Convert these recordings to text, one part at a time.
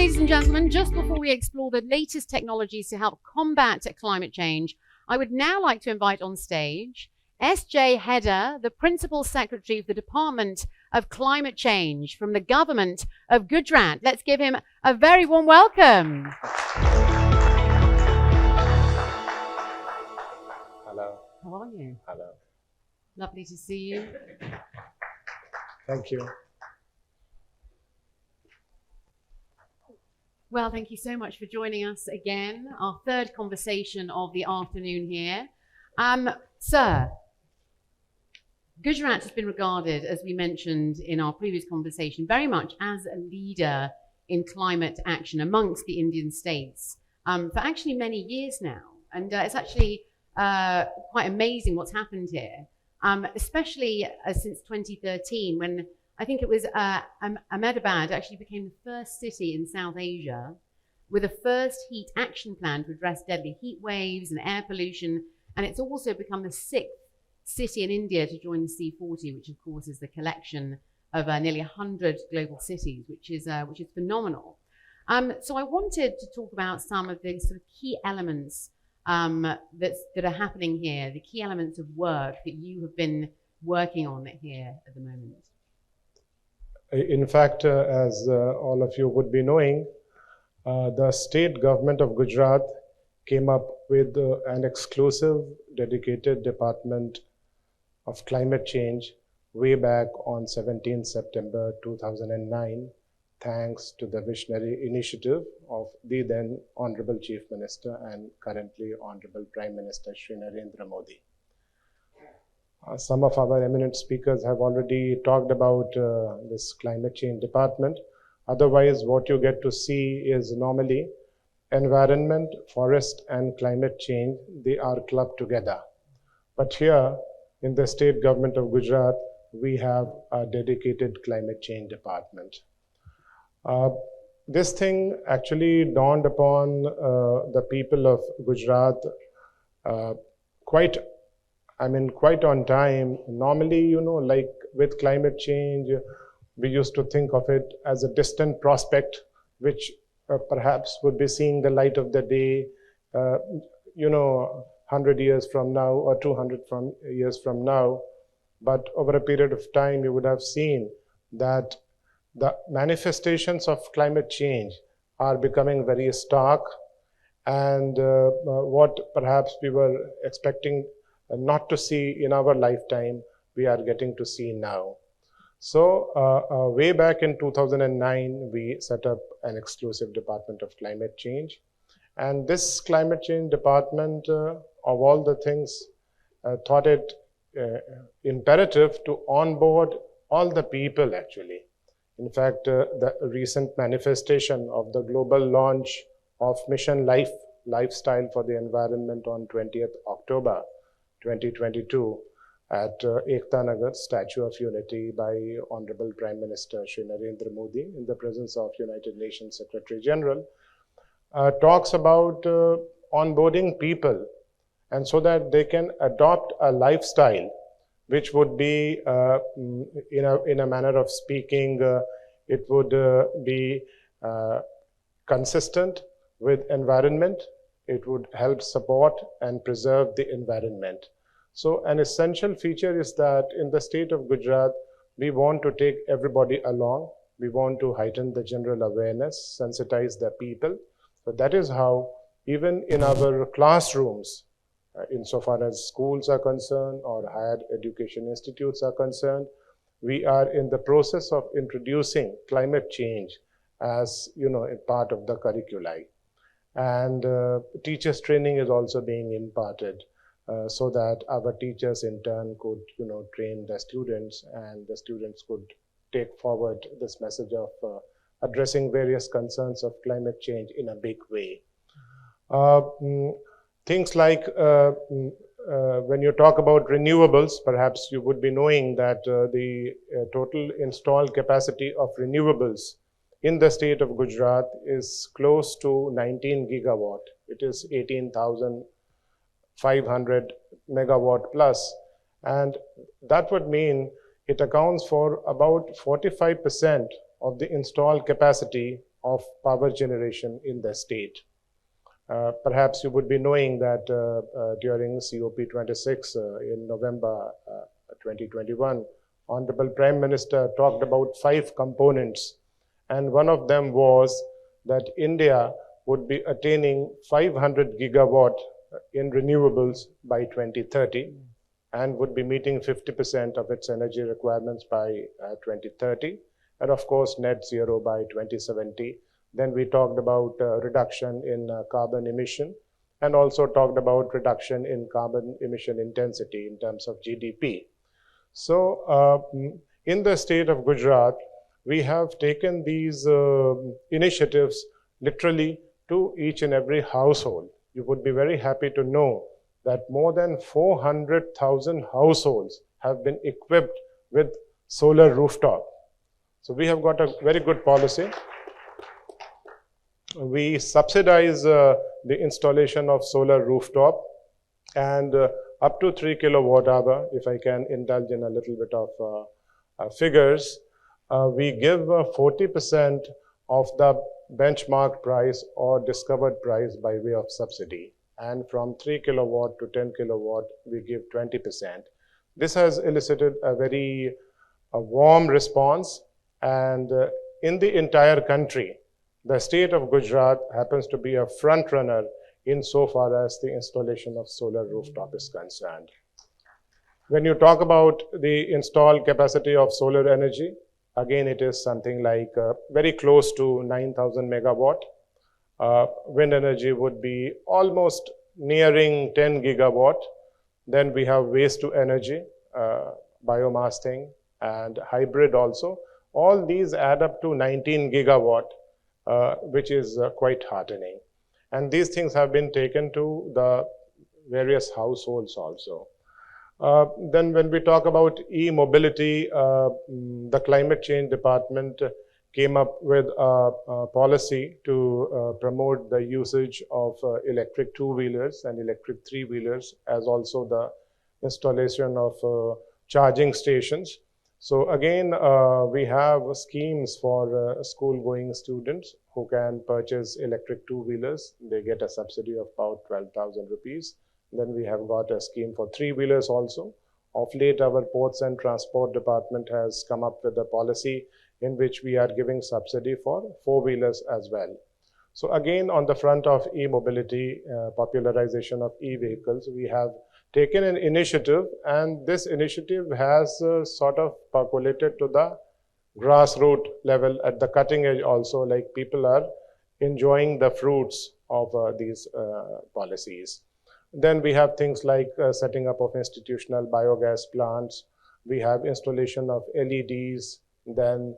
ladies and gentlemen, just before we explore the latest technologies to help combat climate change, I would now like to invite on stage S.J. Haider, the Principal Secretary of the Department of Climate Change from the government of Gujarat. Let's give him a very warm welcome. Hello. How are you? Hello. Lovely to see you. Thank you. Well, thank you so much for joining us again, our third conversation of the afternoon here. Sir, Gujarat has been regarded, as we mentioned in our previous conversation, very much as a leader in climate action amongst the Indian states for actually many years now. And it's actually quite amazing what's happened here, especially since 2013, when I think it was Ahmedabad actually became the first city in South Asia with a first heat action plan to address deadly heat waves and air pollution. And it's also become the sixth city in India to join the C40, which of course is the collection of nearly 100 global cities, which is phenomenal. So I wanted to talk about some of the sort of key elements that are happening here, the key elements of work that you have been working on here at the moment. In fact, as all of you would be knowing, the state government of Gujarat came up with an exclusive dedicated department of climate change way back on 17 September 2009, thanks to the visionary initiative of the then Honorable Chief Minister and currently Honorable Prime Minister Shri Narendra Modi. Some of our eminent speakers have already talked about this climate change department. Otherwise, what you get to see is normally environment, forest, and climate change, they are clubbed together. But here in the state government of Gujarat, we have a dedicated climate change department. This thing actually dawned upon the people of Gujarat quite on time. Normally, like with climate change, we used to think of it as a distant prospect, which perhaps would be seeing the light of the day, 100 years from now or 200 years from now. But over a period of time, you would have seen that the manifestations of climate change are becoming very stark, and what perhaps we were expecting not to see in our lifetime, we are getting to see now. So way back in 2009, we set up an exclusive department of climate change. And this climate change department, of all the things, thought it imperative to onboard all the people actually. In fact, the recent manifestation of the global launch of Mission Lifestyle for the Environment on 20th October 2022 at Ekta Nagar, Statue of Unity by Honorable Prime Minister Shri Narendra Modi in the presence of United Nations Secretary General, talks about onboarding people, and so that they can adopt a lifestyle which would be, in a manner of speaking, it would be consistent with environment. It would help support and preserve the environment. So an essential feature is that in the state of Gujarat, we want to take everybody along. We want to heighten the general awareness, sensitize the people. So that is how, even in our classrooms, insofar as schools are concerned or higher education institutes are concerned, we are in the process of introducing climate change as a part of the curricula. And teachers training is also being imparted so that our teachers in turn could train the students, and the students could take forward this message of addressing various concerns of climate change in a big way. Things like when you talk about renewables, perhaps you would be knowing that the total installed capacity of renewables in the state of Gujarat is close to 19 gigawatt. It is 18,500 megawatt plus. And that would mean it accounts for about 45% of the installed capacity of power generation in the state. Perhaps you would be knowing that during COP26 in November 2021, Honorable Prime Minister talked about 5 components, and one of them was that India would be attaining 500 gigawatt in renewables by 2030 and would be meeting 50% of its energy requirements by 2030, and of course net zero by 2070. Then we talked about reduction in carbon emission, and also talked about reduction in carbon emission intensity in terms of GDP. So in the state of Gujarat, we have taken these initiatives literally to each and every household. You would be very happy to know that more than 400,000 households have been equipped with solar rooftop. So we have got a very good policy. We subsidize the installation of solar rooftop, and up to 3 kilowatt hour, if I can indulge in a little bit of figures, we give 40% of the benchmark price or discovered price by way of subsidy. And from 3 kilowatt to 10 kilowatt, we give 20%. This has elicited a very warm response, and in the entire country, the state of Gujarat happens to be a front runner insofar as the installation of solar rooftop is concerned. When you talk about the installed capacity of solar energy, again, it is something like very close to 9,000 megawatt. Wind energy would be almost nearing 10 gigawatt. Then we have waste to energy, biomass thing, and hybrid also. All these add up to 19 gigawatt, which is quite heartening. And these things have been taken to the various households also. Then when we talk about e-mobility, the Climate Change Department came up with a policy to promote the usage of electric two-wheelers and electric three-wheelers, as also the installation of charging stations. So again, we have schemes for school-going students who can purchase electric two-wheelers. They get a subsidy of about 12,000 rupees. Then we have got a scheme for three-wheelers also. Of late, our Ports and Transport Department has come up with a policy in which we are giving subsidy for four-wheelers as well. So again, on the front of e-mobility, popularization of e-vehicles, we have taken an initiative, and this initiative has sort of percolated to the grassroots level at the cutting edge also, like people are enjoying the fruits of these policies. Then we have things like setting up of institutional biogas plants. We have installation of LEDs, then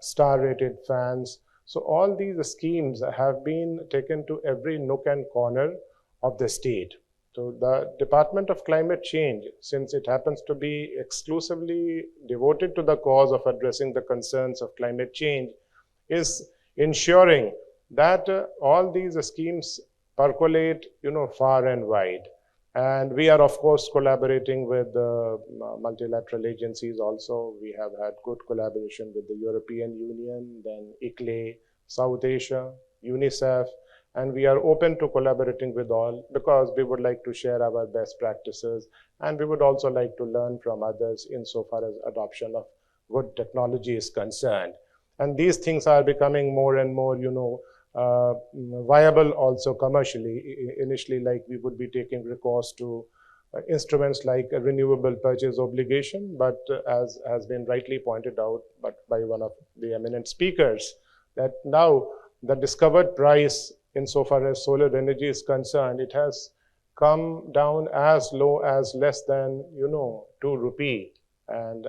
star-rated fans. So all these schemes have been taken to every nook and corner of the state. So the Department of Climate Change, since it happens to be exclusively devoted to the cause of addressing the concerns of climate change, is ensuring that all these schemes percolate, far and wide. And we are, of course, collaborating with multilateral agencies also. We have had good collaboration with the European Union, then ICLE, South Asia, UNICEF, and we are open to collaborating with all because we would like to share our best practices, and we would also like to learn from others insofar as adoption of good technology is concerned. And these things are becoming more and more, viable also commercially. Initially, like we would be taking recourse to instruments like a renewable purchase obligation, but as has been rightly pointed out by one of the eminent speakers, that now the discovered price insofar as solar energy is concerned, it has come down as low as less than 2 rupee, and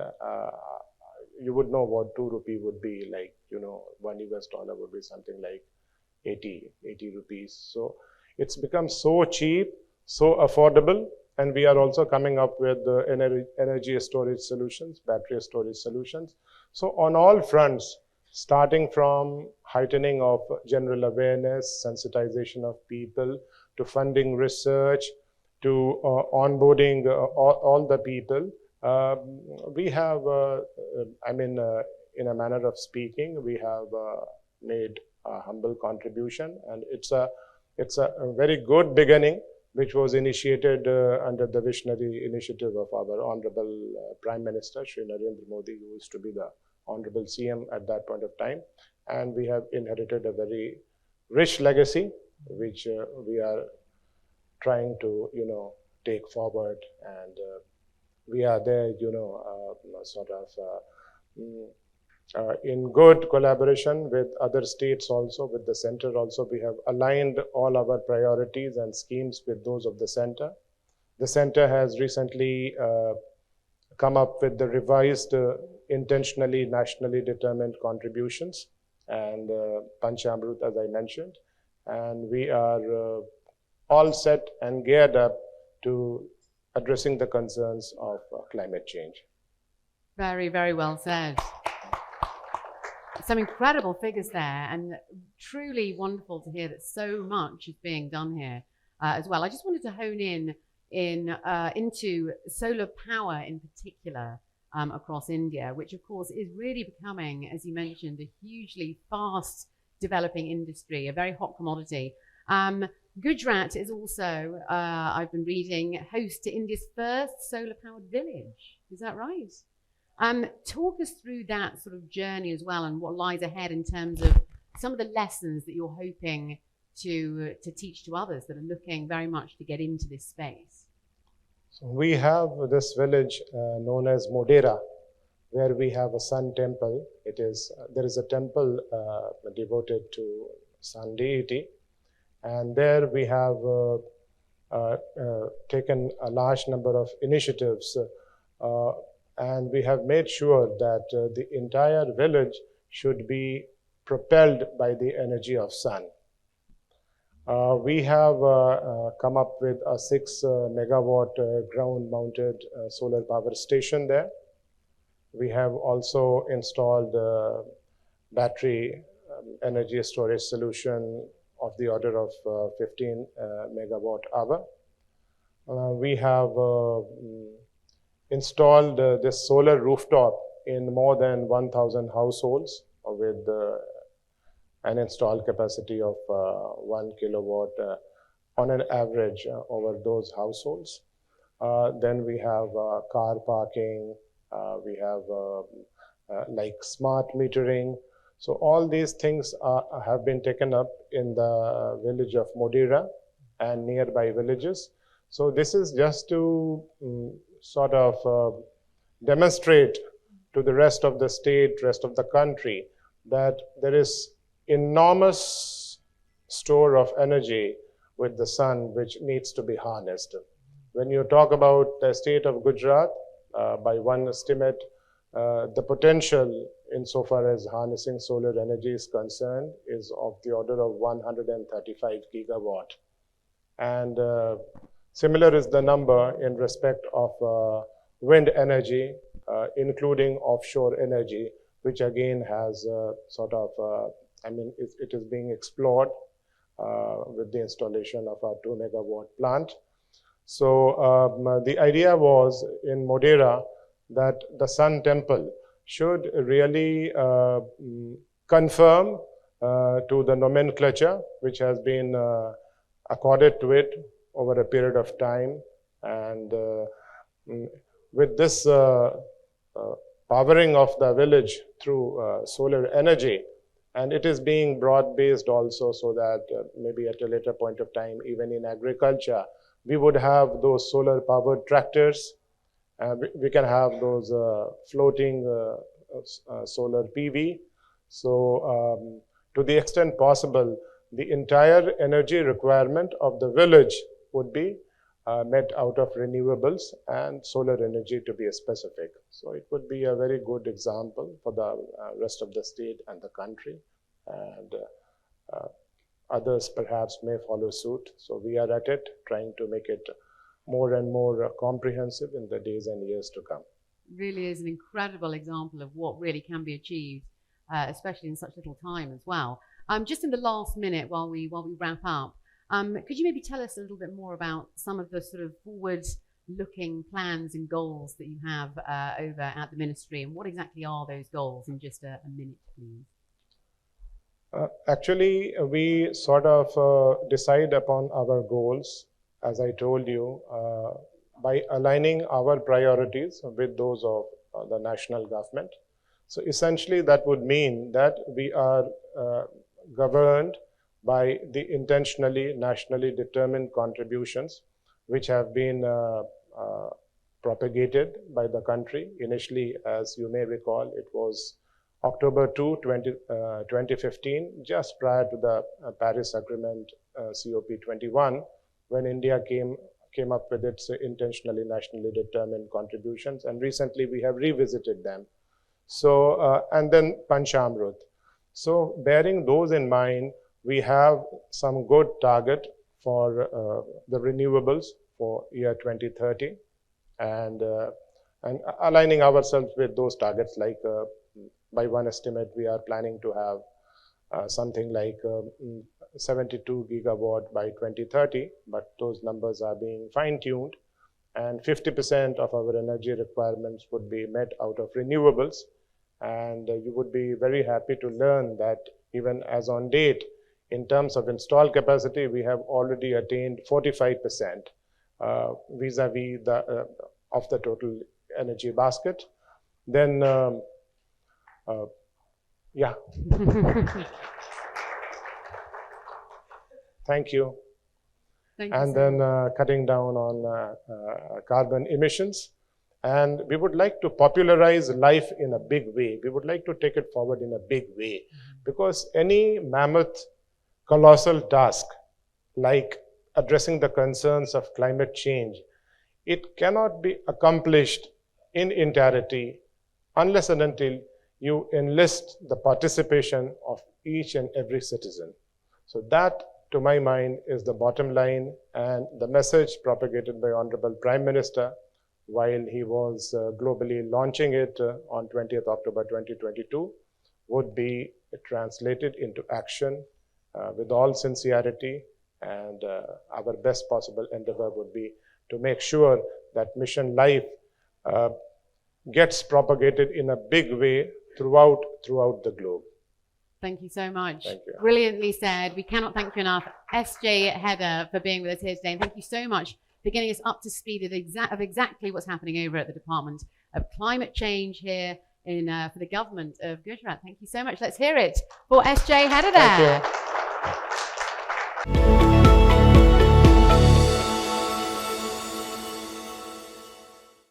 you would know what 2 rupee would be like. $1 would be something like 80 rupees. So it's become so cheap, so affordable, and we are also coming up with energy storage solutions, battery storage solutions. So on all fronts, starting from heightening of general awareness, sensitization of people, to funding research, to onboarding all the people, we have, in a manner of speaking, we have made humble contribution, and it's a very good beginning, which was initiated under the visionary initiative of our Honorable Prime Minister, Shri Narendra Modi, who used to be the Honorable CM at that point of time. And we have inherited a very rich legacy, which we are trying to, take forward. And we are there, in good collaboration with other states also, with the center also. We have aligned all our priorities and schemes with those of the center. The center has recently come up with the revised, intentionally nationally determined contributions and Panchamrut, as I mentioned. And we are all set and geared up to addressing the concerns of climate change. Very, very well said. Some incredible figures there, and truly wonderful to hear that so much is being done here as well. I just wanted to hone in into solar power in particular across India, which of course is really becoming, as you mentioned, a hugely fast developing industry, a very hot commodity. Gujarat is also, I've been reading, host to India's first solar powered village. Is that right? Talk us through that sort of journey as well, and what lies ahead in terms of some of the lessons that you're hoping to teach to others that are looking very much to get into this space. So we have this village known as Modera, where we have a sun temple. There is a temple devoted to sun deity, and there we have taken a large number of initiatives. And we have made sure that the entire village should be propelled by the energy of sun. We have come up with a 6 megawatt ground-mounted solar power station there. We have also installed battery energy storage solution of the order of 15 megawatt hour. We have installed this solar rooftop in more than 1,000 households with an installed capacity of 1 kilowatt on an average over those households. Then we have car parking, we have like smart metering. So all these things have been taken up in the village of Modera and nearby villages. So this is just to sort of demonstrate to the rest of the state, rest of the country, that there is enormous store of energy with the sun which needs to be harnessed. When you talk about the state of Gujarat, by one estimate, the potential insofar as harnessing solar energy is concerned is of the order of 135 gigawatt. And similar is the number in respect of wind energy, including offshore energy, which again has sort of, it is being explored with the installation of our 2 megawatt plant. So the idea was in Modera that the Sun Temple should really conform to the nomenclature which has been accorded to it over a period of time. And with this powering of the village through solar energy, and it is being broad-based also, so that maybe at a later point of time, even in agriculture, we would have those solar-powered tractors. We can have those floating solar PV. So to the extent possible, the entire energy requirement of the village would be met out of renewables and solar energy to be specific. So it would be a very good example for the rest of the state and the country. And others perhaps may follow suit. So we are at it, trying to make it more and more comprehensive in the days and years to come. Really is an incredible example of what really can be achieved, especially in such little time as well. Just in the last minute while we wrap up, could you maybe tell us a little bit more about some of the sort of forward-looking plans and goals that you have over at the ministry, and what exactly are those goals in just a minute, please? Actually, we sort of decide upon our goals, as I told you, by aligning our priorities with those of the national government. So essentially, that would mean that we are governed by the intentionally nationally determined contributions which have been propagated by the country. Initially, as you may recall, it was October 2, 2015, just prior to the Paris Agreement COP21, when India came up with its intentionally nationally determined contributions, and recently we have revisited them. So, and then Panchamrut. So, bearing those in mind, we have some good target for the renewables for year 2030, and aligning ourselves with those targets, like by one estimate, we are planning to have something like 72 gigawatt by 2030, but those numbers are being fine-tuned, and 50% of our energy requirements would be met out of renewables. And you would be very happy to learn that even as on date, in terms of installed capacity, we have already attained 45% vis-a-vis of the total energy basket. Then, yeah. Thank you. Thank you and then cutting down on carbon emissions. And we would like to popularize life in a big way. We would like to take it forward in a big way, because any mammoth, colossal task like addressing the concerns of climate change, it cannot be accomplished in entirety unless and until you enlist the participation of each and every citizen. So that, to my mind, is the bottom line, and the message propagated by Honorable Prime Minister while he was globally launching it on 20th October 2022 would be translated into action with all sincerity, and our best possible endeavor would be to make sure that Mission Life gets propagated in a big way throughout the globe. Thank you so much. Thank you. Brilliantly said. We cannot thank you enough, S.J. Haider, for being with us here today. And thank you so much for getting us up to speed of exactly what's happening over at the Department of Climate Change here for the government of Gujarat. Thank you so much. Let's hear it for S.J. Haider. Thank you.